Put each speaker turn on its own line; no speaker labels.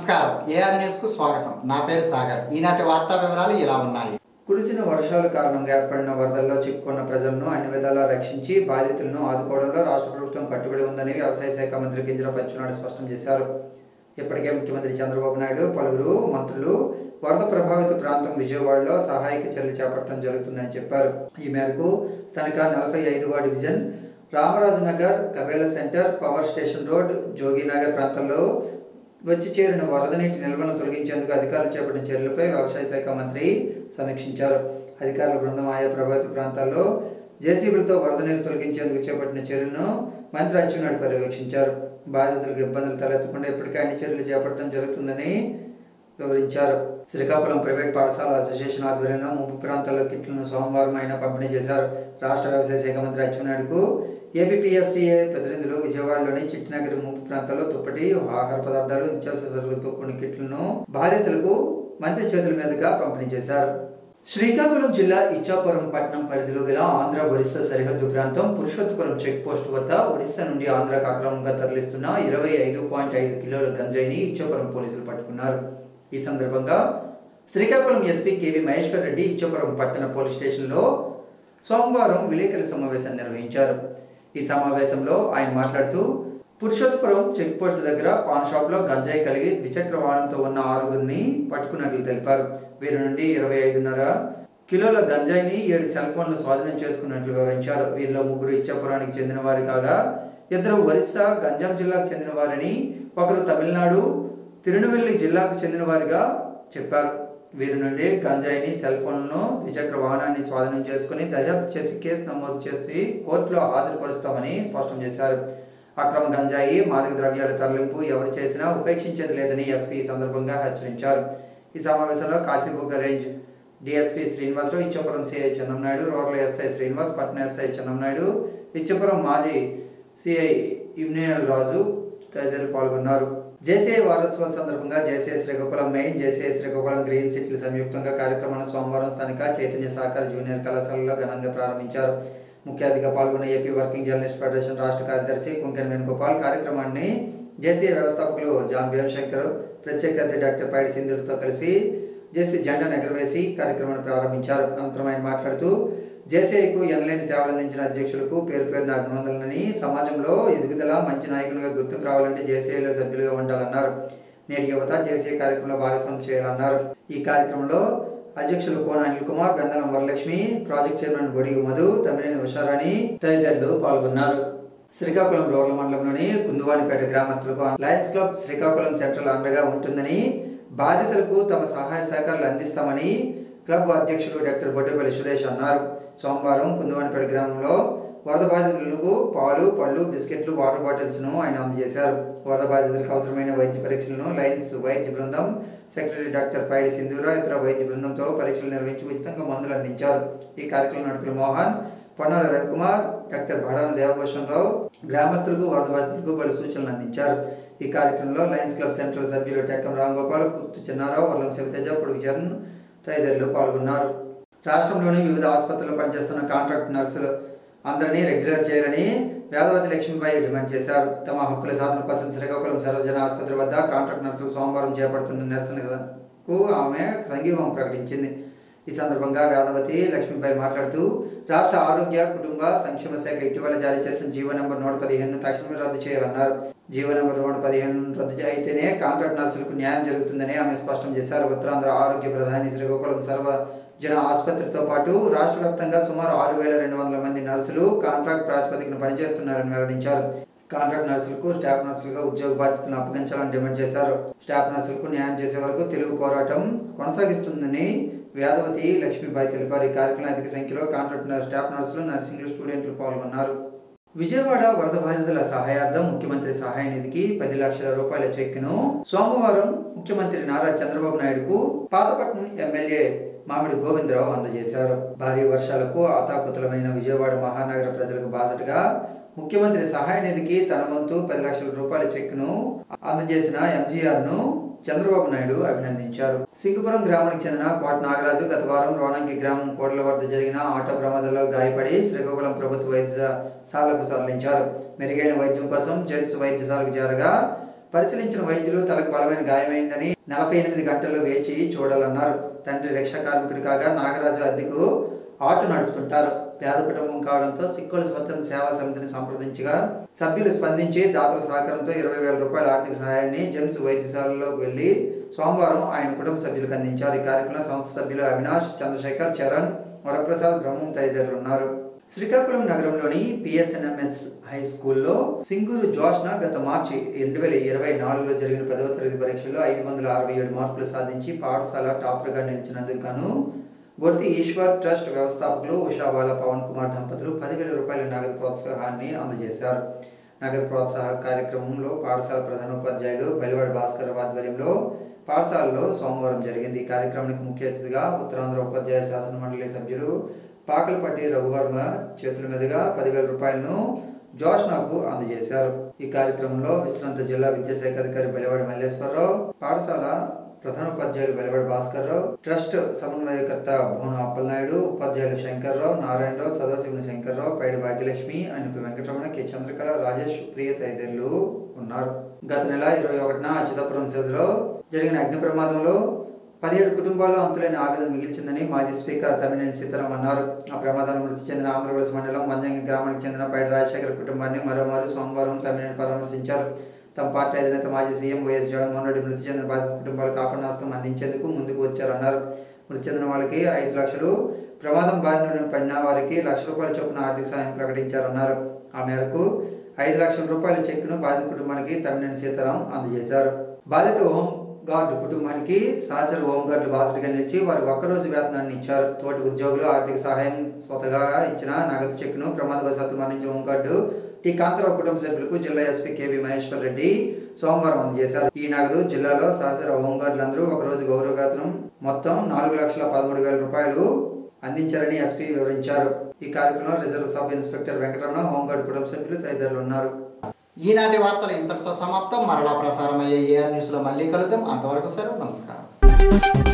నమస్కారం AR news కు స్వాగతం. నా పేరు సాగర్. ఈనాటి వార్తా వివరాలు ఇలా ఉన్నాయి.
కురిసిన వర్షాల కారణంగా ఏర్పడిన వరదల్లో చిక్కుకున్న ప్రజలను అన్ని విధాలా రక్షించి బాధితులను ఆదుకోవడంలో రాష్ట్ర ప్రభుత్వం కట్టుబడి ఉందని వ్యవసాయ శాఖ మంత్రి కింజరాపు అచ్చెన్నాయుడు స్పష్టం చేశారు. ఇప్పటికే ముఖ్యమంత్రి చంద్రబాబు నాయుడు, పలువురు మంత్రులు వరద ప్రభావిత ప్రాంతం విజయవాడలో సహాయక చర్యలు చేపట్టడం జరుగుతుందని చెప్పారు. ఈ మేరకు స్థానిక 45వ division Ramaraju Nagar, కబేలా centre, power station road, జోగినగర్ ప్రాంతాల్లో వచ్చి చేరిన వరద నీటి నిల్వను తొలగించేందుకు అధికారులు చేపట్టిన చర్యలపై వ్యవసాయ శాఖ మంత్రి సమీక్షించారు. అధికారుల బృందం ఆయా ప్రభావిత ప్రాంతాల్లో జేసీబీలతో వరద నీరు తొలగించేందుకు చేపట్టిన చర్యలను మంత్రి అచ్చెన్నాయుడు పర్యవేక్షించారు. బాధితులకు ఇబ్బందులు తలెత్తకుండా ఇప్పటికే అన్ని చర్యలు చేపట్టడం జరుగుతుందని వివరించారు. శ్రీకాకుళం ప్రైవేట్ పాఠశాల అసోసియేషన్ ఆధ్వర్యంలో ముంపు ప్రాంతాల్లో కిట్లను సోమవారం ఆయన పంపిణీ చేశారు. రాష్ట్ర వ్యవసాయ శాఖ మంత్రి అచ్చెన్నాయుడుకు ఏపీపీఎస్సీఏ ప్రతినిధులు విజయవాడలోని చిట్టినగర్ ముంపు ప్రాంతాల్లో దుప్పటి, ఆహార పదార్థాలు, నిత్యావసర సరుకులతో కొన్ని కిట్లను బాధితులకు మంత్రి చేతుల మీదుగా పంపిణీ చేశారు. శ్రీకాకుళం జిల్లా ఇచ్చాపురం పట్టణం పరిధిలో గల ఆంధ్ర ఒరిస్సా సరిహద్దు ప్రాంతం పురుషోత్తపురం చెక్ పోస్ట్ వద్ద ఒడిశా నుండి ఆంధ్రాకు అక్రమంగా తరలిస్తున్న 25.5 కిలోల గంజాయిని ఇచ్చాపురం పోలీసులు పట్టుకున్నారు. ఈ సందర్భంగా శ్రీకాకుళం ఎస్పీ కేవీ మహేశ్వర్ రెడ్డి ఇచ్చాపురం పట్టణ పోలీస్ స్టేషన్లో సోమవారం విలేకరుల సమావేశాన్ని నిర్వహించారు. ఈ సమావేశంలో ఆయన మాట్లాడుతూ పురుషోత్తపురం చెక్ పోస్ట్ దగ్గర పాన్ షాప్ లో గంజాయి కలిగి ద్విచక్ర వాహనంతో ఉన్న 6గురిని పట్టుకున్నట్లు తెలిపారు. వీరి నుండి 25.5 కిలోల గంజాయిని 7 సెల్ ఫోన్లు స్వాధీనం చేసుకున్నట్లు వివరించారు. వీరిలో 3 ఇచ్చాపురానికి చెందిన వారి కాగా 2 ఒరిస్సా, గంజాం జిల్లాకు చెందిన వారిని, 1 తమిళనాడు, తిరునెల్వేలి జిల్లాకు చెందిన వారిగా చెప్పారు. వీరి నుండి గంజాయిని, సెల్ ఫోన్లను, ద్విచక్ర వాహనాన్ని స్వాధీనం చేసుకుని దర్యాప్తు చేసి కేసు నమోదు చేసి కోర్టులో హాజరుపరుస్తామని స్పష్టం చేశారు. అక్రమ గంజాయి, మాదక ద్రవ్యాల తరలింపు ఎవరు చేసినా ఉపేక్షించేది లేదని ఎస్పీ ఈ సందర్భంగా హెచ్చరించారు. ఈ సమావేశంలో Kasibugga range DSP Srinivasarao, Ichchapuram CI Chennamnaidu, rural SI Srinivas, పట్న ఎస్ఐ చెన్నంనాయుడు, ఇచ్చాపురం మాజీ సిఐ ఇమ్నేల్ రాజు తదితరులు పాల్గొన్నారు. జేసీఐ వారోత్సవాల సందర్భంగా JCI Srikakulam main, JCI Srikakulam green సిటీలు సంయుక్తంగా కార్యక్రమాన్ని సోమవారం స్థానిక చైతన్య సహకార జూనియర్ కళాశాలలో ఘనంగా ప్రారంభించారు. ముఖ్య అతిథిగా పాల్గొన్న ఏపీ వర్కింగ్ జర్నలిస్ట్ ఫెడరేషన్ రాష్ట్ర కార్యదర్శి కుంకెన్ వేణుగోపాల్ కార్యక్రమాన్ని జేసీఐ వ్యవస్థాపకులు జాన్ భీమశంకర్, ప్రత్యేక అతిథి డాక్టర్ పైడి సింధులతో కలిసి జేసీ జెండాను ఎగురవేసి కార్యక్రమాన్ని ప్రారంభించారు. అనంతరం ఆయన మాట్లాడుతూ జేసీఐకు ఎనలేని సేవలు అందించిన అధ్యక్షులకు పేరు పేరున అభినందనలని, సమాజంలో ఎదుగుదల, మంచి నాయకులుగా గుర్తింపు రావాలంటే జేసీఐలో సభ్యులుగా ఉండాలన్నారు. నేటి యువత జేసీఐ కార్యక్రమంలో భాగస్వామ్యం చేయాలన్నారు. ఈ కార్యక్రమంలో అధ్యక్షులు కోన అనిల్ కుమార్, బెందలం వరలక్ష్మి, ప్రాజెక్ట్ చైర్మన్ బొడిగు మధు, తమిళని ఉషారాణి తదితరులు పాల్గొన్నారు. శ్రీకాకుళం రూరల్ మండలంలోని కుందువానిపేట గ్రామస్తులకు లయన్స్ క్లబ్ శ్రీకాకుళం సెంట్రల్ అండగా ఉంటుందని, బాధితులకు తమ సహాయ సహకారాలు అందిస్తామని క్లబ్ అధ్యక్షులు డాక్టర్ బొడ్డపల్లి సురేష్ అన్నారు. సోమవారం కుందువానిపేట గ్రామంలో వరద బాధితులకు పాలు, పళ్ళు, బిస్కెట్లు, వాటర్ బాటిల్స్ను ఆయన అందజేశారు. వరద బాధితులకు అవసరమైన వైద్య పరీక్షలను లయన్స్ వైద్య బృందం సెక్రటరీ డాక్టర్ పైడి సింధూరా ఇతర వైద్య బృందంతో పరీక్షలు నిర్వహించి ఉచితంగా మందులు అందించారు. ఈ కార్యక్రమం నడుపుల మోహన్, పొన్నాల రవికుమార్, డాక్టర్ భడాన దేవభూషణ్ రావు గ్రామస్తులకు, వరద బాధితులకు పలు సూచనలు అందించారు. ఈ కార్యక్రమంలో లయన్స్ క్లబ్ సెంట్రల్ సభ్యులు టెక్కం రాంగోపాల్, కుత్తు చిన్నారావు, వల్లం శివతేజ, పొడుగు చరణ్ తదితరులు పాల్గొన్నారు. రాష్ట్రంలోని వివిధ ఆసుపత్రుల్లో పనిచేస్తున్న కాంట్రాక్ట్ నర్సులు అందరినీ రెగ్యులర్ చేయాలని వేదవతి లక్ష్మీబాయి డిమాండ్ చేశారు. తమ హక్కుల సాధన కోసం శ్రీకాకుళం సర్వజన ఆసుపత్రి వద్ద కాంట్రాక్ట్ నర్సులు సోమవారం చేపడుతున్న నిరసనకు ఆమె సంఘీభావం ప్రకటించింది. ఈ సందర్భంగా వేదవతి లక్ష్మీబాయి మాట్లాడుతూ రాష్ట్ర ఆరోగ్య కుటుంబ సంక్షేమ శాఖ ఇటీవల జారీ చేసిన జీవో నెంబర్ 115 తక్షణమే రద్దు చేయాలన్నారు. జీవో నెంబర్ 115 రద్దు అయితేనే కాంట్రాక్ట్ నర్సులకు న్యాయం జరుగుతుందని ఆమె స్పష్టం చేశారు. ఉత్తరాంధ్ర ఆరోగ్య ప్రధాని శ్రీకాకుళం సర్వజన ఆసుపత్రితో పాటు రాష్ట్ర వ్యాప్తంగా సుమారు 6,200 మంది నర్సులు కాంట్రాక్ట్ ప్రాతిపదికన పనిచేస్తున్నారని వెల్లడించారు. కాంట్రాక్ట్ నర్సులకు స్టాఫ్ నర్సులుగా ఉద్యోగ బాధ్యతలను అప్పగించాలని డిమాండ్ చేశారు. స్టాఫ్ నర్సులకు న్యాయం చేసే వరకు తెలుగు పోరాటం కొనసాగిస్తుందని వేదవతి లక్ష్మీబాయి తెలిపారు. ఈ కార్యక్రమంలో అధిక సంఖ్యలో కాంట్రాక్ట్ స్టాఫ్ నర్సులు, నర్సింగ్ స్టూడెంట్లు పాల్గొన్నారు. విజయవాడ వరద బాధితుల సహాయార్థం ముఖ్యమంత్రి సహాయ నిధికి 10 లక్షల రూపాయల చెక్కును సోమవారం ముఖ్యమంత్రి నారా చంద్రబాబు నాయుడుకు పాతపట్నం ఎమ్మెల్యే మామిడి గోవిందరావు అందజేశారు. భారీ వర్షాలకు ఆతాకుతలమైన విజయవాడ మహానగర ప్రజలకు బాసటగా ముఖ్యమంత్రి సహాయ నిధికి తన వంతు 10 లక్షల రూపాయల చెక్కును అందజేసిన ఎంజీఆర్ను చంద్రబాబు నాయుడు అభినందించారు. సింగపురం గ్రామానికి చెందిన కోట నాగరాజు గత వారం రోణంకి గ్రామం కోట్ల వద్ద జరిగిన ఆటో ప్రమాదంలో గాయపడి శ్రీకాకుళం ప్రభుత్వ వైద్యశాలకు తరలించారు. మెరుగైన వైద్యం కోసం జెమ్స్ వైద్యశాలకు చేరగా పరిశీలించిన వైద్యులు తలకు బలమైన గాయమైందని 48 గంటల్లో వేచి చూడాలన్నారు. తండ్రి రిక్షా కార్మికుడు కాగా నాగరాజు అద్దెకు ఆటో నడుపుతుంటారు. పేద కుటుంబం కావడంతో సిక్కోలు స్వచ్ఛంద సేవా సమితిని సంప్రదించగా సభ్యులు స్పందించి దాతల సహకారంతో 20,000 రూపాయల ఆర్థిక సహాయాన్ని జెమ్స్ వైద్యశాలలోకి వెళ్లి సోమవారం ఆయన కుటుంబ సభ్యులకు అందించారు. ఈ కార్యక్రమంలో సంస్థ సభ్యులు అవినాష్, చంద్రశేఖర్, చరణ్, వరప్రసాద్, బ్రహ్మం తదితరులు ఉన్నారు. శ్రీకాకుళం నగరంలోని పిఎస్ఎన్ఎంఎస్ హై స్కూల్లో సింగూరు జోష్న గత మార్చి 2024లో జరిగిన 10వ తరగతి పరీక్షల్లో 567 మార్కులు సాధించి పాఠశాల టాపర్గా నిలిచినందుకు గాను బొర్తి ఈశ్వర్ ట్రస్ట్ వ్యవస్థాపకులు ఉషావాల పవన్ కుమార్ దంపతులు 10,000 రూపాయల నగదు ప్రోత్సాహాన్ని అందజేశారు. నగదు ప్రోత్సాహ కార్యక్రమంలో పాఠశాల ప్రధానోపాధ్యాయులు బలివాడ భాస్కర్ ఆధ్వర్యంలో పాఠశాలలో సోమవారం జరిగింది. ఈ కార్యక్రమానికి ముఖ్య అతిథిగా ఉత్తరాంధ్ర ఉపాధ్యాయ శాసన మండలి సభ్యులు పాకలపట్టి రఘువర్మ చేతుల మీదుగా 10,000 రూపాయలను జోష్నాకు అందజేశారు. ఈ కార్యక్రమంలో విశ్రాంత జిల్లా విద్యాశాఖ అధికారి బలివాడ మల్లేశ్వరరావు, పాఠశాల ప్రధానోపాధ్యాయులు బలివాడ భాస్కర్రావు, ట్రస్ట్ సమన్వయకర్త భోన అప్పలనాయుడు, ఉపాధ్యాయులు శంకర్రావు, నారాయణరావు, సదాశివుని శంకర్రావు, పైడి భాగ్యలక్ష్మి, అనిపి వెంకటరమణ, కె చంద్రకళ, రాజేష్, ప్రియ తదితరులు ఉన్నారు. గత నెల 21న అచ్యుతాపురం సెజ్లో జరిగిన అగ్ని ప్రమాదంలో 17 కుటుంబాల్లో అంతులేని ఆవేదన మిగిల్చిందని మాజీ స్పీకర్ తమ్మినేని సీతారాం అన్నారు. ఆ ప్రమాదంలో మృతి చెందిన ఆంధ్రప్రదేశ్ మండలం మంజంగి గ్రామానికి చెందిన పైడి రాజశేఖర్ కుటుంబాన్ని మరోమారు సోమవారం తమ్మినేని పరామర్శించారు. తమ పార్టీ అధినేత మాజీ సీఎం వైఎస్ జగన్మోహన్ రెడ్డి మృతి చెందిన బాధిత కుటుంబాలకు ఆపన్నాస్తం అందించేందుకు ముందుకు వచ్చారన్నారు. మృతి చెందిన వాళ్ళకి 5 లక్షలు, ప్రమాదం బారిన పడిన వారికి 1,00,000 రూపాయల చొప్పున ఆర్థిక సాయం ప్రకటించారన్నారు. ఆ మేరకు 5 లక్షల రూపాయల చెక్కును బాధిత కుటుంబానికి తమ్మినేని సీతారాం అందజేశారు. బాధిత హోం గార్డు కుటుంబానికి సహచర హోంగార్డు బాధ్యతగా నిలిచి వారికి ఒక్కరోజు వేతనాన్ని ఇచ్చారు. తోటి ఉద్యోగులు ఆర్థిక సహాయం స్వతగా ఇచ్చిన నగదు చెక్కును ప్రమాదవశాత్తు మరణించిన హోంగార్డు టి కాంతరావు కుటుంబ సభ్యులకు జిల్లా ఎస్పీ కేవీ మహేశ్వర్ రెడ్డి సోమవారం అందజేశారు. ఈ నగదు జిల్లాలో సహచర హోంగార్డులందరూ ఒకరోజు గౌరవ వేతనం మొత్తం 4,13,000 రూపాయలు అందించారని ఎస్పీ వివరించారు. ఈ కార్యక్రమంలో reserve sub inspector Venkataramana, home guard కుటుంబ సభ్యులు తదితరులు ఉన్నారు.
ఈనాటి వార్తలు ఇంతటితో సమాప్తం. మరలా ప్రసారమయ్యే ఏఆర్ న్యూస్లో మళ్ళీ కలుద్దాం. అంతవరకు సెలవు. నమస్కారం.